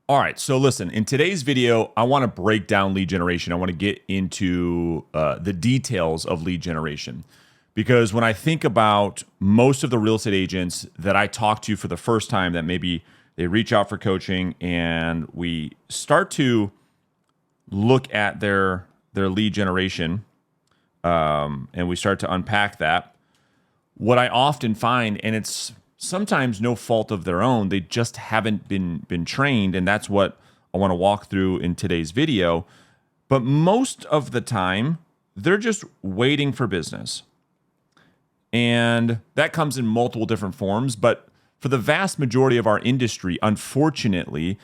All right, so listen, in today's video, I want to break down lead generation. I want to get into the details of lead generation. Because when I think about most of the real estate agents that I talk to for the first time, that maybe they reach out for coaching and we start to look at their lead generation, and we start to unpack that, what I often find, and it's sometimes no fault of their own, they just haven't been trained, and that's what I want to walk through in today's video. But most of the time, they're just waiting for business. And that comes in multiple different forms, but for the vast majority of our industry, unfortunately,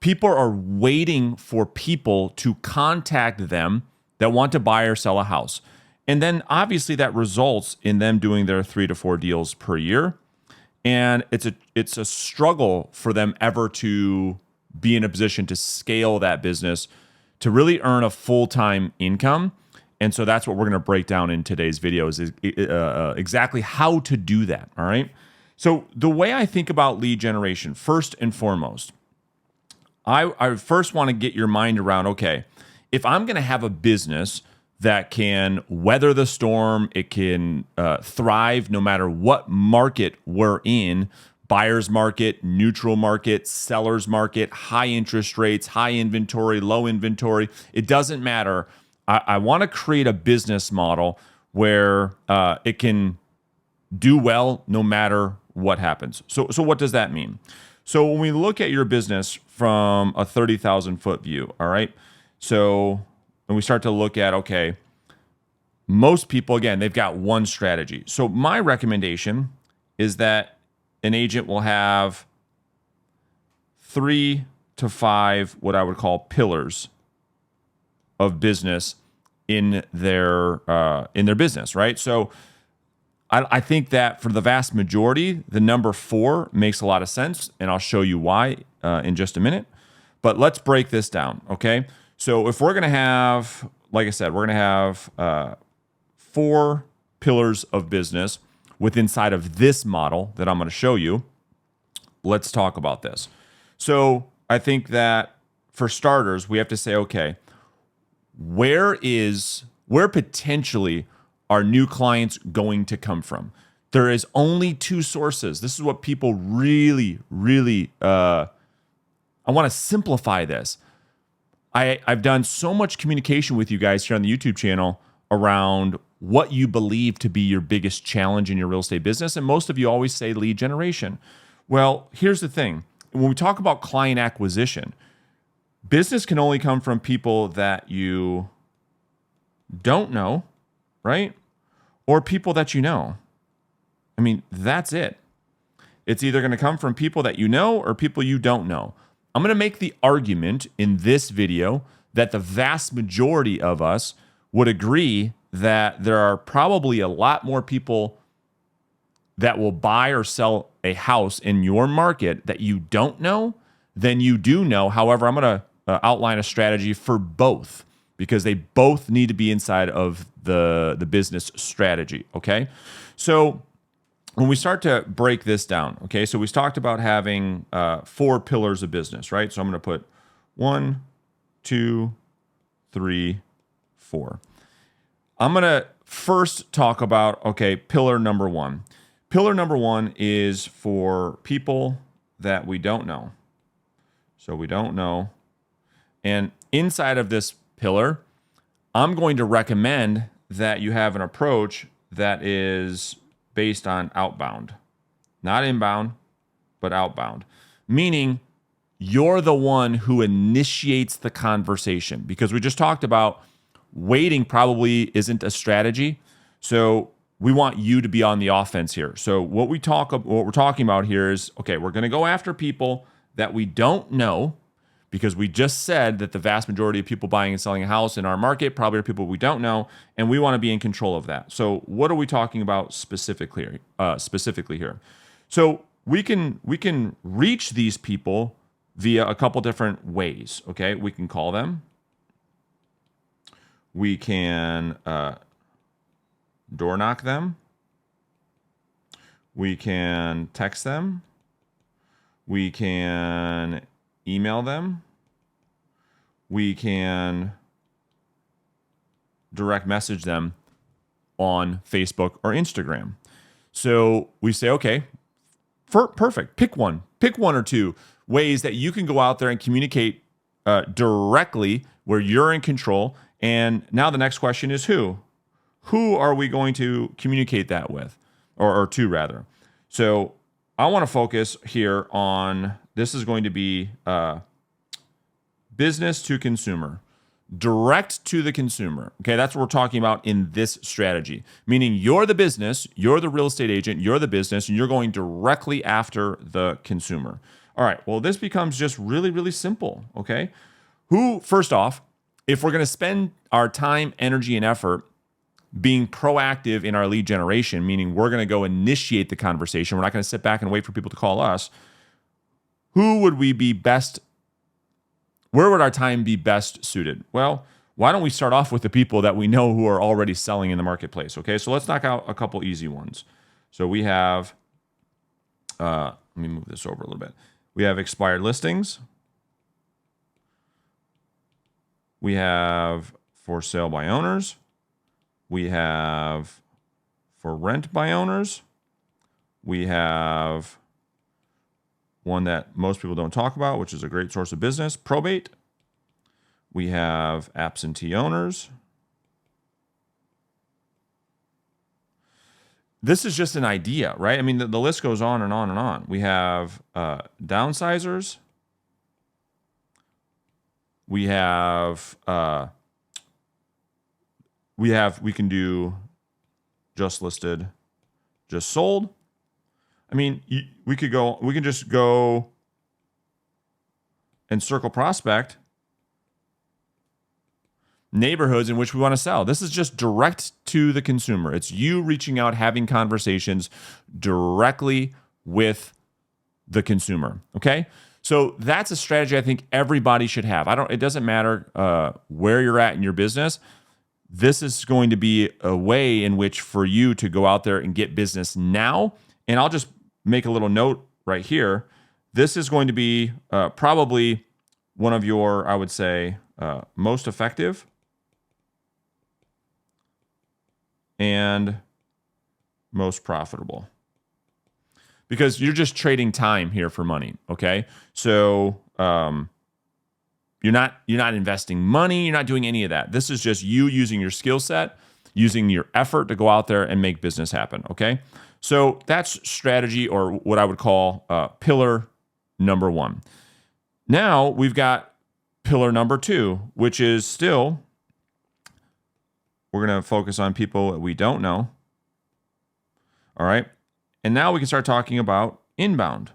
people are waiting for people to contact them that want to buy or sell a house. And then obviously that results in them doing their 3 to 4 deals per year. And it's a struggle for them ever to be in a position to scale that business to really earn a full-time income. And so that's what we're going to break down in today's video is exactly how to do that. All right. So the way I think about lead generation, first and foremost, I first want to get your mind around, okay, if I'm going to have a business that can weather the storm, it can thrive no matter what market we're in, buyer's market, neutral market, seller's market, high interest rates, high inventory, low inventory, it doesn't matter. I want to create a business model where it can do well no matter what happens. So what does that mean? So when we look at your business from a 30,000 foot view, all right? So when we start to look at, okay, most people, again, they've got one strategy. So my recommendation is that an agent will have 3 to 5, what I would call pillars of business in their business, right? So I think that for the vast majority, the number 4 makes a lot of sense, and I'll show you why in just a minute. But let's break this down, okay? So if we're going to have, like I said, we're going to have 4 pillars of business within inside of this model that I'm going to show you. Let's talk about this. So I think that for starters, we have to say, okay, where potentially are new clients going to come from? There is only 2 sources. This is what people really, I want to simplify this. I've done so much communication with you guys here on the YouTube channel around what you believe to be your biggest challenge in your real estate business. And most of you always say lead generation. Well, here's the thing. When we talk about client acquisition, business can only come from people that you don't know, right? Or people that you know. I mean, that's it. It's either going to come from people that you know or people you don't know. I'm going to make the argument in this video that the vast majority of us would agree that there are probably a lot more people that will buy or sell a house in your market that you don't know than you do know. However, I'm going to outline a strategy for both because they both need to be inside of the business strategy, okay? So when we start to break this down, okay, so we talked about having 4 pillars of business, right? So I'm going to put 1, 2, 3, 4. I'm going to first talk about, okay, pillar number 1. Pillar number 1 is for people that we don't know. So we don't know. And inside of this pillar, I'm going to recommend that you have an approach that is based on outbound, not inbound, but outbound, meaning you're the one who initiates the conversation, because we just talked about waiting probably isn't a strategy. So we want you to be on the offense here. So what we're talking about here is, okay, we're going to go after people that we don't know, because we just said that the vast majority of people buying and selling a house in our market probably are people we don't know, and we want to be in control of that. So what are we talking about specifically here? So we can reach these people via a couple different ways. Okay, we can call them. We can door knock them. We can text them. We can email them. We can direct message them on Facebook or Instagram. So we say, okay, perfect. Pick one or two ways that you can go out there and communicate directly where you're in control. And now the next question is who? Who are we going to communicate that with, or to rather? So I want to focus here on, this is going to be business to consumer, direct to the consumer. Okay, that's what we're talking about in this strategy, meaning you're the business, you're the real estate agent, you're the business, and you're going directly after the consumer. All right, well, this becomes just really, really simple. Okay, first off, if we're going to spend our time, energy, and effort being proactive in our lead generation, meaning we're going to go initiate the conversation, we're not going to sit back and wait for people to call us, who would we be best? Where would our time be best suited? Well, why don't we start off with the people that we know who are already selling in the marketplace? Okay, so let's knock out a couple easy ones. So we have, let me move this over a little bit. We have expired listings. We have for sale by owners. We have for rent by owners. We have one that most people don't talk about, which is a great source of business, probate. We have absentee owners. This is just an idea, right? I mean, the list goes on and on and on. We have downsizers. We can do just listed, just sold. I mean, we can just go and circle prospect neighborhoods in which we want to sell. This is just direct to the consumer. It's you reaching out, having conversations directly with the consumer. Okay. So that's a strategy I think everybody should have. It doesn't matter where you're at in your business. This is going to be a way in which for you to go out there and get business now. And I'll just make a little note right here. This is going to be probably one of your, I would say, most effective and most profitable, because you're just trading time here for money. Okay, so you're not investing money. You're not doing any of that. This is just you using your skill set, using your effort to go out there and make business happen. Okay. So that's strategy, or what I would call pillar number one. Now we've got pillar number two, which is still, we're going to focus on people that we don't know. All right. And now we can start talking about inbound.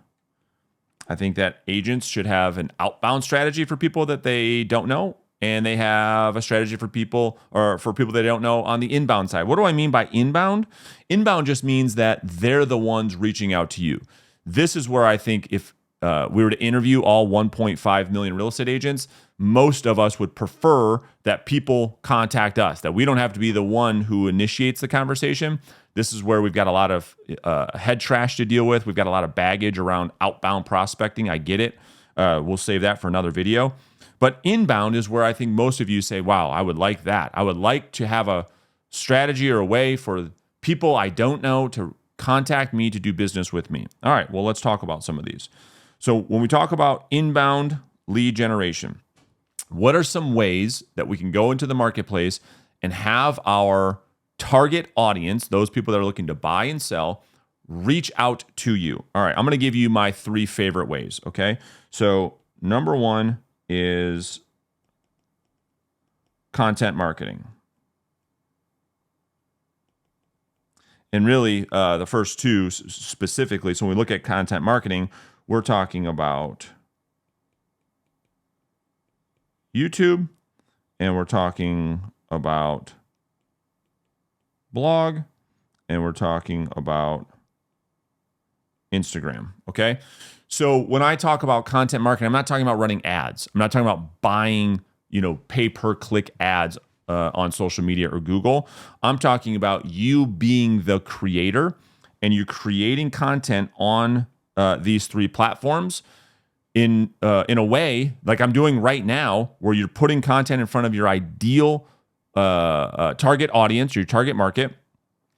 I think that agents should have an outbound strategy for people that they don't know, and they have a strategy for people, or for people they don't know, on the inbound side. What do I mean by inbound? Inbound just means that they're the ones reaching out to you. This is where I think if we were to interview all 1.5 million real estate agents, most of us would prefer that people contact us, that we don't have to be the one who initiates the conversation. This is where we've got a lot of head trash to deal with. We've got a lot of baggage around outbound prospecting. I get it. We'll save that for another video. But inbound is where I think most of you say, wow, I would like that. I would like to have a strategy or a way for people I don't know to contact me to do business with me. All right, well, let's talk about some of these. So when we talk about inbound lead generation, what are some ways that we can go into the marketplace and have our target audience, those people that are looking to buy and sell, reach out to you? All right, I'm going to give you my 3 favorite ways, okay? So number 1 is content marketing. And really, the first 2 specifically, so when we look at content marketing, we're talking about YouTube, and we're talking about blog, and we're talking about Instagram, okay? So when I talk about content marketing, I'm not talking about running ads. I'm not talking about buying, pay-per-click ads on social media or Google. I'm talking about you being the creator, and you're creating content on these 3 platforms in a way like I'm doing right now, where you're putting content in front of your ideal target audience, your target market.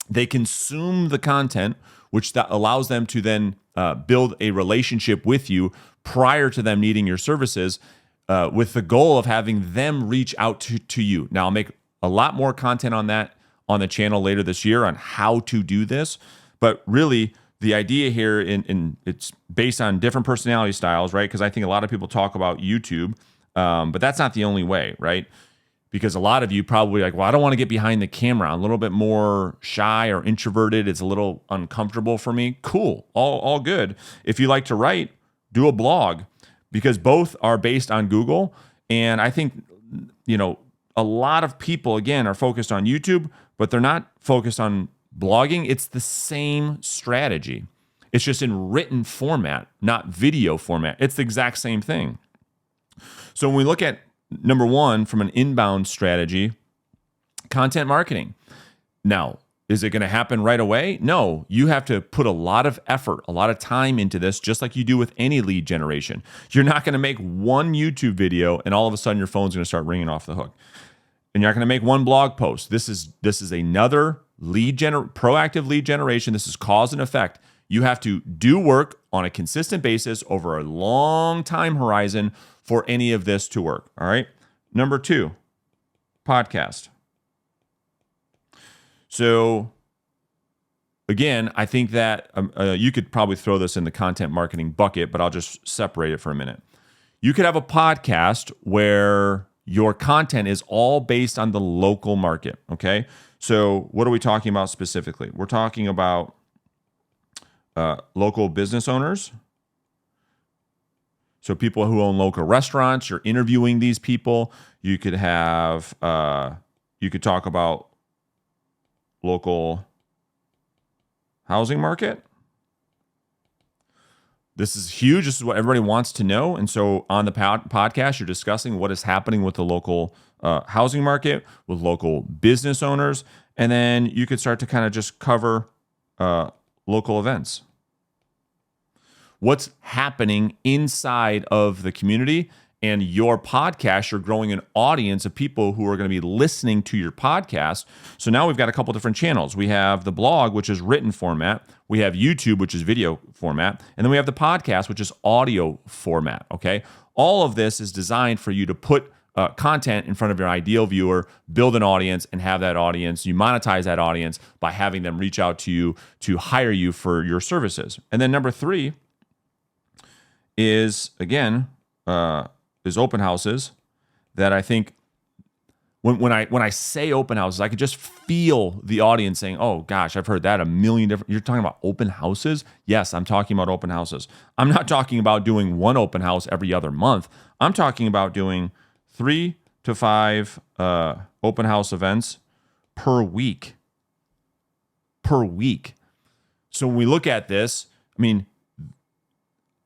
They consume the content, which that allows them to then build a relationship with you prior to them needing your services, with the goal of having them reach out to you. Now, I'll make a lot more content on that on the channel later this year on how to do this. But really, the idea here, in it's based on different personality styles, right? Because I think a lot of people talk about YouTube, but that's not the only way, right? Because a lot of you probably like, well, I don't want to get behind the camera. I'm a little bit more shy or introverted. It's a little uncomfortable for me. Cool, all good. If you like to write, do a blog, because both are based on Google. And I think, a lot of people, again, are focused on YouTube, but they're not focused on blogging. It's the same strategy. It's just in written format, not video format. It's the exact same thing. So when we look at number one, from an inbound strategy, content marketing. Now, is it going to happen right away? No, you have to put a lot of effort, a lot of time into this, just like you do with any lead generation. You're not going to make one YouTube video and all of a sudden your phone's going to start ringing off the hook. And you're not going to make one blog post. This is another proactive lead generation. This is cause and effect. You have to do work on a consistent basis over a long time horizon for any of this to work. All right. Number two, podcast. So again, I think that you could probably throw this in the content marketing bucket, but I'll just separate it for a minute. You could have a podcast where your content is all based on the local market. Okay. So what are we talking about specifically? We're talking about local business owners. So people who own local restaurants, you're interviewing these people. You could have, you could talk about local housing market. This is huge. This is what everybody wants to know. And so on the podcast, you're discussing what is happening with the local housing market, with local business owners. And then you could start to kind of just cover local events. What's happening inside of the community, and your podcast, you're growing an audience of people who are going to be listening to your podcast. So now we've got a couple different channels. We have the blog, which is written format. We have YouTube, which is video format. And then we have the podcast, which is audio format. Okay. All of this is designed for you to put content in front of your ideal viewer, build an audience, and have that audience. You monetize that audience by having them reach out to you to hire you for your services. And then number three is, again, is open houses. That I think when I say open houses, I could just feel the audience saying, oh gosh, I've heard that a million different. You're talking about open houses? Yes, I'm talking about open houses. I'm not talking about doing one open house every other month. I'm talking about doing 3 to 5 open house events per week. So when we look at this, I mean,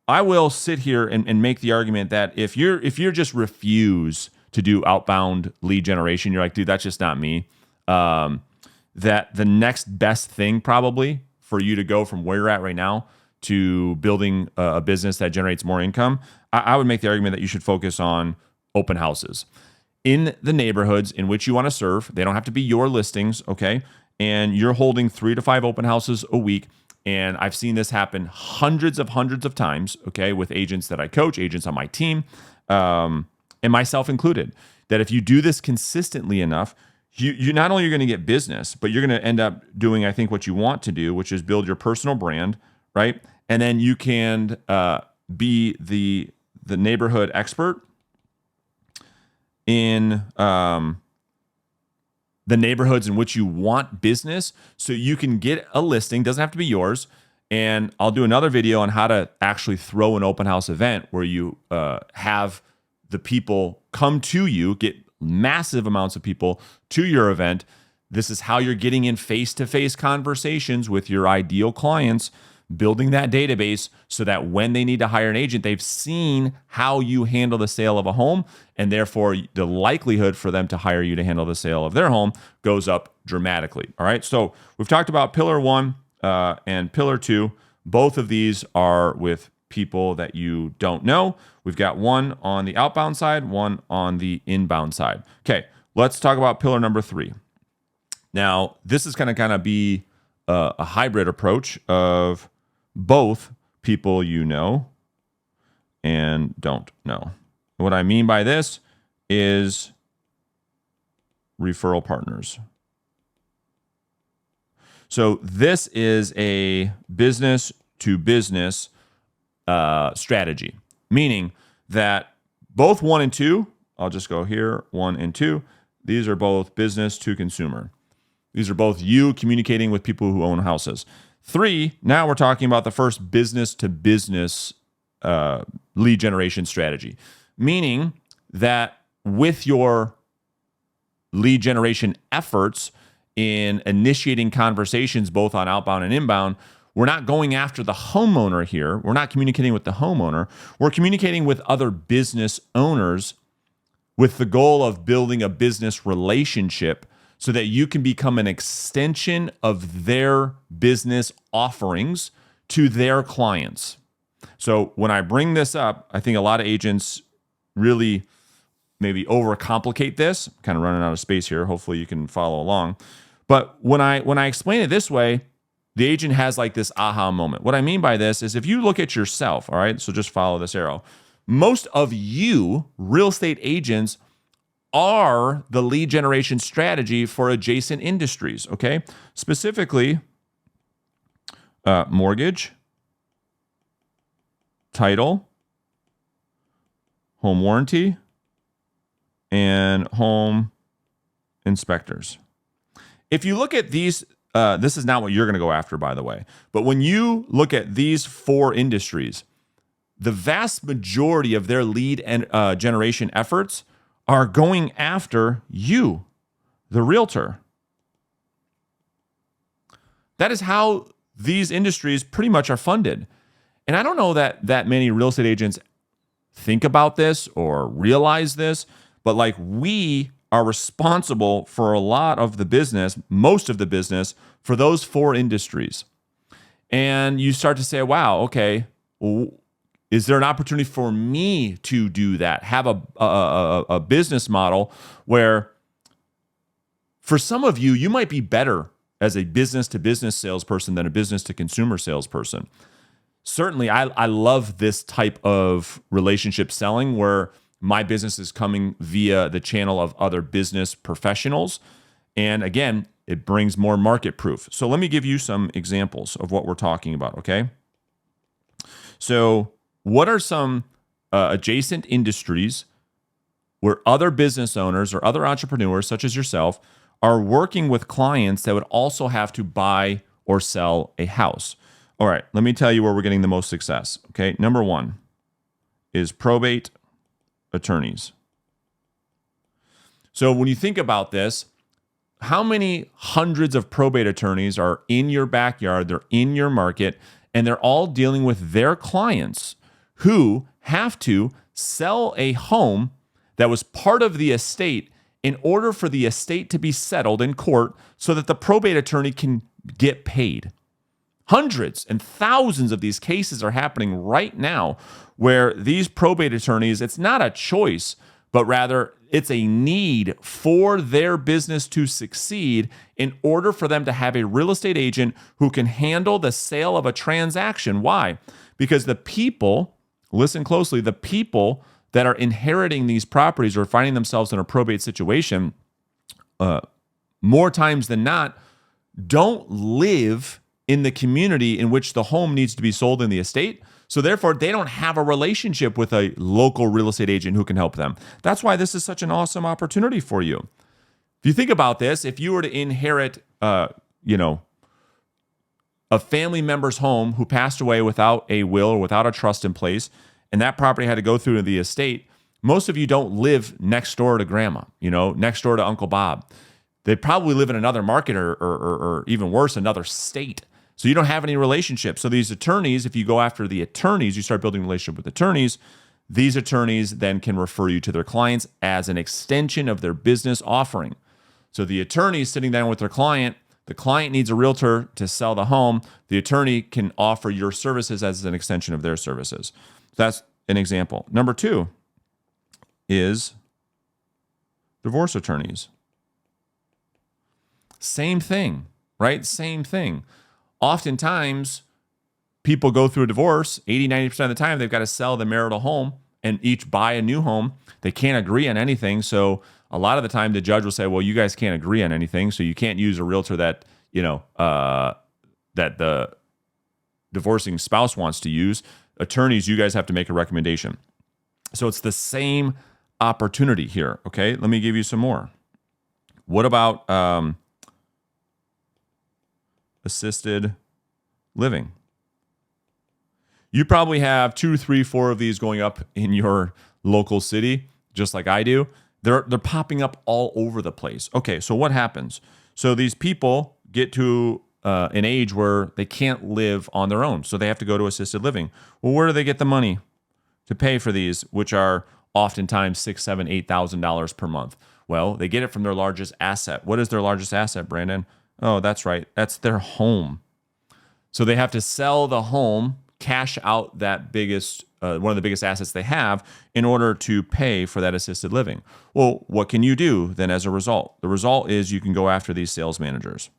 I will sit here and make the argument that if you're just refuse to do outbound lead generation, you're like, dude, that's just not me. That the next best thing probably for you to go from where you're at right now to building a business that generates more income, I would make the argument that you should focus on open houses in the neighborhoods in which you want to serve. They don't have to be your listings, okay? And you're holding 3 to 5 open houses a week. And I've seen this happen hundreds of times, okay, with agents that I coach, agents on my team, and myself included, that if you do this consistently enough, you not only are going to get business, but you're going to end up doing, I think, what you want to do, which is build your personal brand, right? And then you can be the neighborhood expert in the neighborhoods in which you want business, so you can get a listing. Doesn't have to be yours. And I'll do another video on how to actually throw an open house event where you have the people come to you, get massive amounts of people to your event. This is how you're getting in face-to-face conversations with your ideal clients, building that database so that when they need to hire an agent, they've seen how you handle the sale of a home, and therefore the likelihood for them to hire you to handle the sale of their home goes up dramatically. All right. So we've talked about pillar 1 and pillar 2. Both of these are with people that you don't know. We've got one on the outbound side, one on the inbound side. Okay, let's talk about pillar number 3. Now, this is going to kind of be a hybrid approach of both people you know and don't know. What I mean by this is referral partners. So this is a business to business strategy, meaning that both 1 and 2, I'll just go here, 1 and 2, these are both business to consumer. These are both you communicating with people who own houses. 3, now we're talking about the first business to business lead generation strategy, meaning that with your lead generation efforts in initiating conversations both on outbound and inbound, we're not going after the homeowner here. We're not communicating with the homeowner. We're communicating with other business owners with the goal of building a business relationship so that you can become an extension of their business offerings to their clients. So when I bring this up, I think a lot of agents really maybe overcomplicate this. I'm kind of running out of space here. Hopefully you can follow along. But when I explain it this way, the agent has like this aha moment. What I mean by this is if you look at yourself, all right, so just follow this arrow. Most of you real estate agents are the lead generation strategy for adjacent industries, okay? Specifically, mortgage, title, home warranty, and home inspectors. If you look at these, this is not what you're going to go after, by the way, but when you look at these 4 industries, the vast majority of their lead and generation efforts are going after you, the realtor. That is how these industries pretty much are funded. And I don't know that many real estate agents think about this or realize this, but like we are responsible for a lot of the business, most of the business for those 4 industries. And you start to say, wow, okay, well, is there an opportunity for me to do that? Have a business model where for some of you, you might be better as a business to business salesperson than a business to consumer salesperson. Certainly, I love this type of relationship selling where my business is coming via the channel of other business professionals. And again, it brings more market proof. So let me give you some examples of what we're talking about, okay? So what are some adjacent industries where other business owners or other entrepreneurs, such as yourself, are working with clients that would also have to buy or sell a house? All right, let me tell you where we're getting the most success, okay? Number 1 is probate attorneys. So when you think about this, how many hundreds of probate attorneys are in your backyard, they're in your market, and they're all dealing with their clients who have to sell a home that was part of the estate in order for the estate to be settled in court so that the probate attorney can get paid. Hundreds and thousands of these cases are happening right now where these probate attorneys, it's not a choice, but rather it's a need for their business to succeed in order for them to have a real estate agent who can handle the sale of a transaction. Why? Because the people, listen closely, the people that are inheriting these properties or finding themselves in a probate situation, more times than not, don't live in the community in which the home needs to be sold in the estate. So therefore, they don't have a relationship with a local real estate agent who can help them. That's why this is such an awesome opportunity for you. If you think about this, if you were to inherit, a family member's home who passed away without a will or without a trust in place, and that property had to go through the estate, most of you don't live next door to grandma, next door to Uncle Bob. They probably live in another market or even worse, another state. So you don't have any relationship. So these attorneys, if you go after the attorneys, you start building a relationship with attorneys. These attorneys then can refer you to their clients as an extension of their business offering. So the attorney is sitting down with their client. The client needs a realtor to sell the home. The attorney can offer your services as an extension of their services. That's an example. Number 2 is divorce attorneys. Same thing, right? Same thing. Oftentimes, people go through a divorce. 80-90% of the time, they've got to sell the marital home and each buy a new home. They can't agree on anything. So a lot of the time, the judge will say, well, you guys can't agree on anything. So you can't use a realtor that, that the divorcing spouse wants to use. Attorneys, you guys have to make a recommendation. So it's the same opportunity here. Okay, let me give you some more. What about assisted living? You probably have 2, 3, 4 of these going up in your local city, just like I do. They're popping up all over the place. Okay, so what happens? So these people get to an age where they can't live on their own, so they have to go to assisted living. Well, where do they get the money to pay for these, which are oftentimes $6,000, $7,000, $8,000 per month? Well, they get it from their largest asset. What is their largest asset, Brandon? Oh, that's right. That's their home. So they have to sell the home, cash out that biggest, one of the biggest assets they have in order to pay for that assisted living. Well, what can you do then as a result? The result is you can go after these sales managers.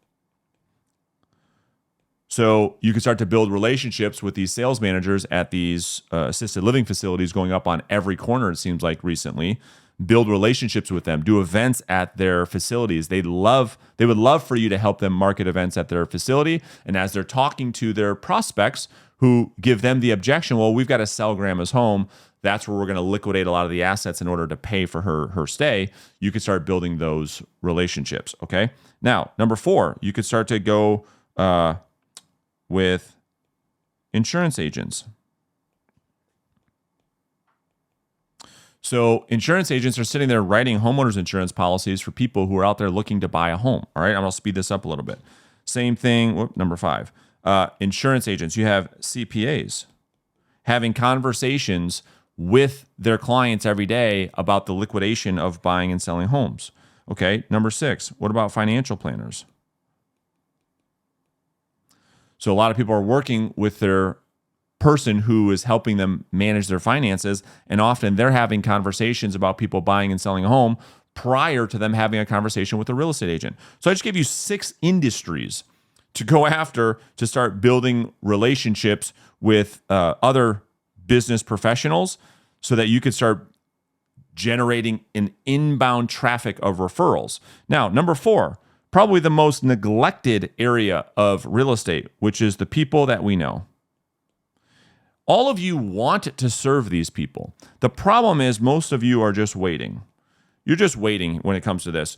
So you can start to build relationships with these sales managers at these assisted living facilities going up on every corner, it seems like recently. Build relationships with them, do events at their facilities. They would love for you to help them market events at their facility. And as they're talking to their prospects who give them the objection, well, we've got to sell Grandma's home. That's where we're going to liquidate a lot of the assets in order to pay for her stay. You can start building those relationships. Okay. Now, number 4, you could start to go with insurance agents. So insurance agents are sitting there writing homeowners insurance policies for people who are out there looking to buy a home. All right, I'm going to speed this up a little bit. Same thing, number 5. Insurance agents, you have CPAs having conversations with their clients every day about the liquidation of buying and selling homes. Okay, number 6, what about financial planners? So a lot of people are working with their person who is helping them manage their finances, and often they're having conversations about people buying and selling a home prior to them having a conversation with a real estate agent. So I just gave you 6 industries to go after to start building relationships with other business professionals so that you could start generating an inbound traffic of referrals. Now, number 4, probably the most neglected area of real estate, which is the people that we know. All of you want to serve these people. The problem is most of you are just waiting. You're just waiting when it comes to this.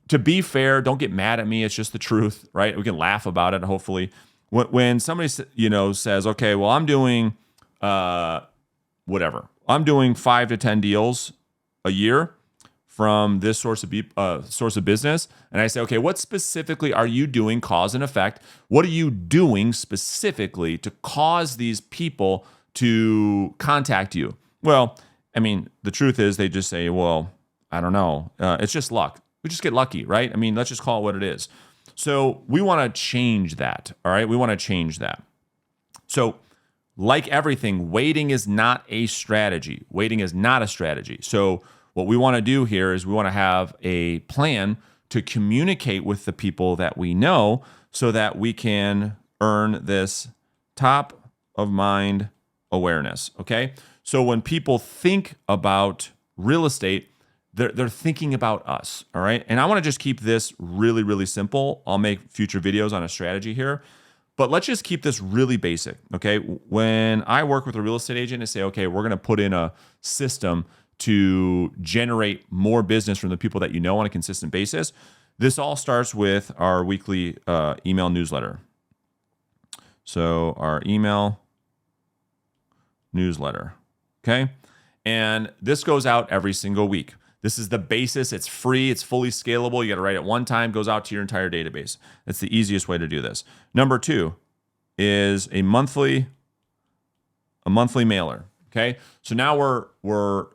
To be fair, don't get mad at me. It's just the truth, right? We can laugh about it, hopefully. When somebody, says, okay, well, I'm doing whatever. I'm doing 5 to 10 deals a year from this source of business. And I say, okay, what specifically are you doing, cause and effect? What are you doing specifically to cause these people to contact you? Well, the truth is they just say, well, I don't know. It's just luck. We just get lucky, right? Let's just call it what it is. So we want to change that, all right? We want to change that. So like everything, waiting is not a strategy. Waiting is not a strategy. So what we want to do here is we want to have a plan to communicate with the people that we know so that we can earn this top of mind awareness, okay? So when people think about real estate, they're thinking about us, all right? And I want to just keep this really, really simple. I'll make future videos on a strategy here, but let's just keep this really basic, okay? When I work with a real estate agent and say, okay, we're going to put in a system to generate more business from the people that you know on a consistent basis, this all starts with our weekly email newsletter. So our email newsletter, okay? And this goes out every single week. This is the basis. It's free. It's fully scalable. You got to write it one time, goes out to your entire database. That's the easiest way to do this. Number 2 is a monthly mailer, okay? So now we're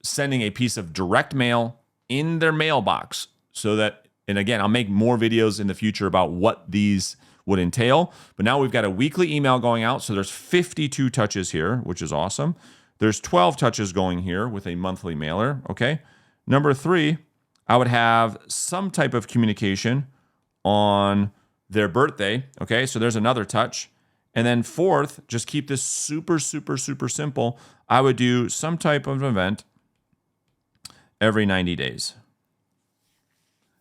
sending a piece of direct mail in their mailbox so that And again, I'll make more videos in the future about what these would entail. But now we've got a weekly email going out. So there's 52 touches here, which is awesome. There's 12 touches going here with a monthly mailer. Okay. Number 3, I would have some type of communication on their birthday. Okay. So there's another touch. And then 4th, just keep this super, super, super simple. I would do some type of event every 90 days.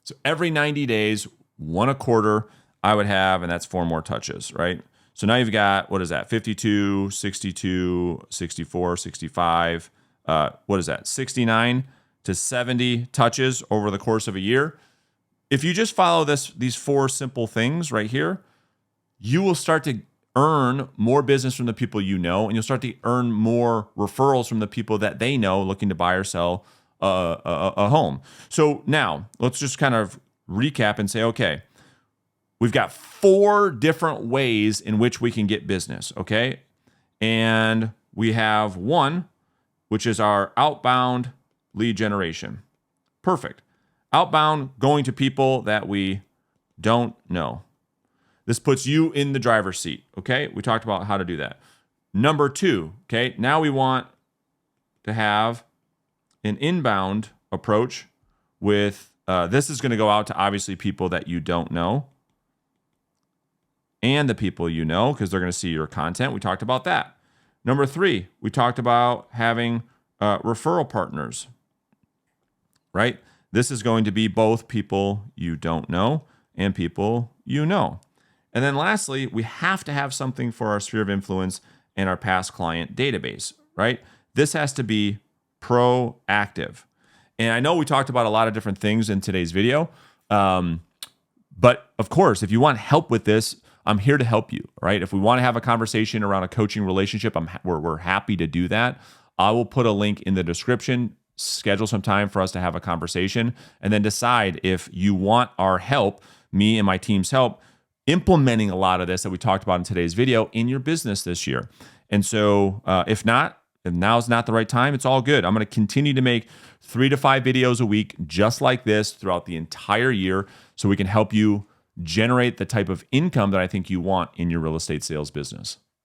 So every 90 days, 1 a quarter, I would have, and that's 4 more touches, right? So now you've got, what is that? 52, 62, 64, 65. What is that? 69 to 70 touches over the course of a year. If you just follow these 4 simple things right here, you will start to earn more business from the people you know, and you'll start to earn more referrals from the people that they know looking to buy or sell a home. So now let's just kind of recap and say, okay, we've got 4 different ways in which we can get business, okay? And we have 1, which is our outbound lead generation. Perfect. Outbound, going to people that we don't know. This puts you in the driver's seat, okay? We talked about how to do that. Number 2, okay? Now we want to have an inbound approach with, this is going to go out to obviously people that you don't know and the people you know, because they're going to see your content. We talked about that. Number 3, we talked about having referral partners, right? This is going to be both people you don't know and people you know. And then lastly, we have to have something for our sphere of influence and our past client database, right? This has to be proactive. And I know we talked about a lot of different things in today's video, but of course, if you want help with this, I'm here to help you, right? If we want to have a conversation around a coaching relationship, we're happy to do that. I will put a link in the description, schedule some time for us to have a conversation, and then decide if you want our help, me and my team's help, implementing a lot of this that we talked about in today's video in your business this year. And so if now's not the right time, it's all good. I'm going to continue to make 3 to 5 videos a week just like this throughout the entire year so we can help you generate the type of income that I think you want in your real estate sales business.